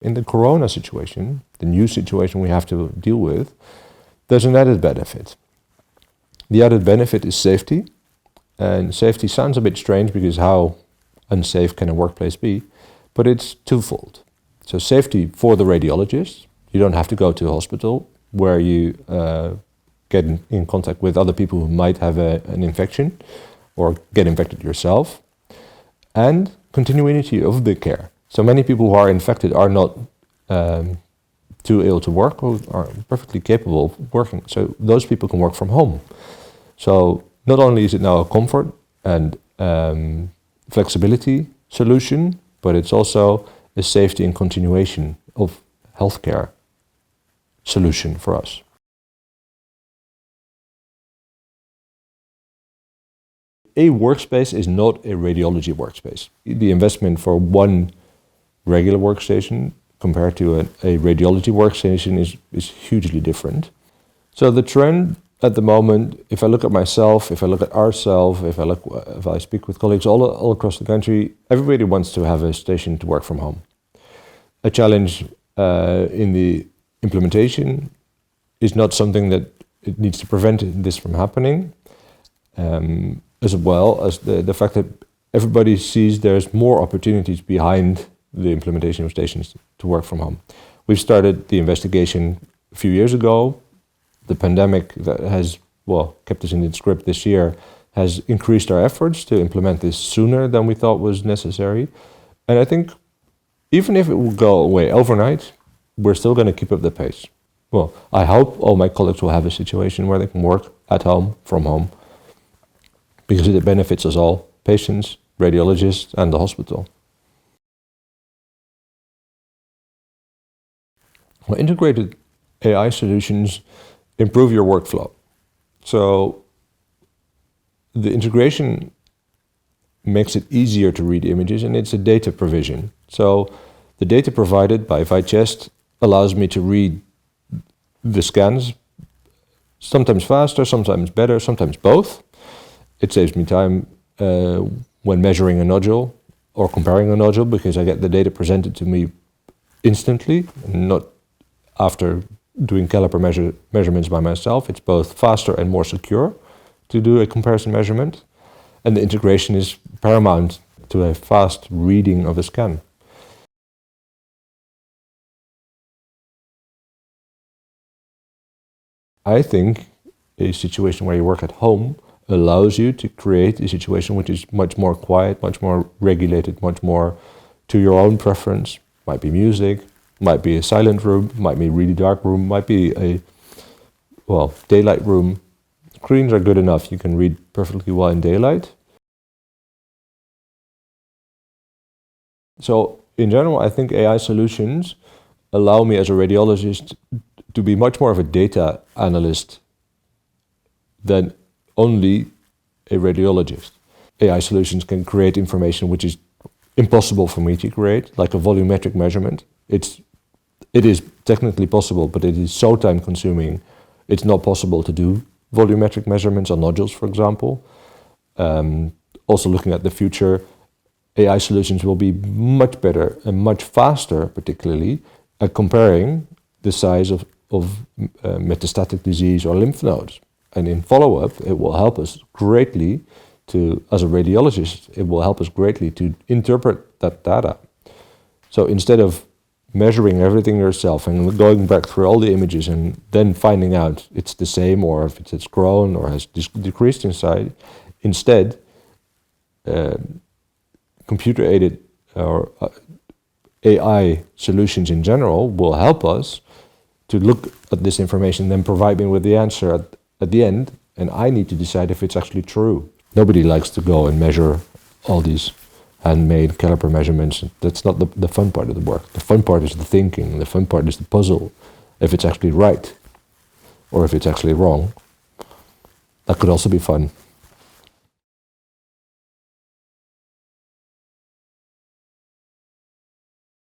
in the corona situation, the new situation we have to deal with, there's an added benefit. The added benefit is safety. And safety sounds a bit strange because how unsafe can a workplace be? But it's twofold. So safety for the radiologist. You don't have to go to a hospital where you get in contact with other people who might have an infection or get infected yourself. And continuity of the care. So many people who are infected are not too ill to work or are perfectly capable of working. So those people can work from home. So not only is it now a comfort and flexibility solution, but it's also a safety and continuation of healthcare solution for us. A workspace is not a radiology workspace. The investment for one regular workstation compared to a radiology workstation is hugely different. So the trend at the moment, if I look at myself, if I look at ourselves, if I speak with colleagues all across the country, everybody wants to have a station to work from home. A challenge in the implementation is not something that it needs to prevent this from happening, as well as the fact that everybody sees there's more opportunities behind the implementation of stations to work from home. We've started the investigation a few years ago. The pandemic that has, kept us in its grip this year has increased our efforts to implement this sooner than we thought was necessary. And I think even if it will go away overnight, we're still going to keep up the pace. Well, I hope all my colleagues will have a situation where they can work at home, from home, because it benefits us all, patients, radiologists, and the hospital. Well, integrated AI solutions improve your workflow. So the integration makes it easier to read images, and it's a data provision. So the data provided by Veye allows me to read the scans, sometimes faster, sometimes better, sometimes both. It saves me time when measuring a nodule or comparing a nodule, because I get the data presented to me instantly, not after doing caliper measurements by myself. It's both faster and more secure to do a comparison measurement. And the integration is paramount to a fast reading of a scan. I think a situation where you work at home allows you to create a situation which is much more quiet, much more regulated, much more to your own preference. Might be music, might be a silent room, might be a really dark room, might be a, daylight room. Screens are good enough, you can read perfectly well in daylight. So in general, I think AI solutions allow me as a radiologist to be much more of a data analyst than only a radiologist. AI solutions can create information which is impossible for me to create, like a volumetric measurement. It is technically possible, but it is so time consuming, it's not possible to do volumetric measurements on nodules, for example. Also looking at the future, AI solutions will be much better and much faster, particularly, at comparing the size of metastatic disease or lymph nodes. And in follow-up, it will help us greatly to, as a radiologist, it will help us greatly to interpret that data. So instead of measuring everything yourself and going back through all the images and then finding out it's the same, or if it's grown or has decreased in size, instead, computer-aided or AI solutions in general will help us to look at this information, then provide me with the answer at the end, and I need to decide if it's actually true. Nobody likes to go and measure all these handmade caliper measurements. That's not the fun part of the work. The fun part is the thinking, the fun part is the puzzle. If it's actually right, or if it's actually wrong, that could also be fun.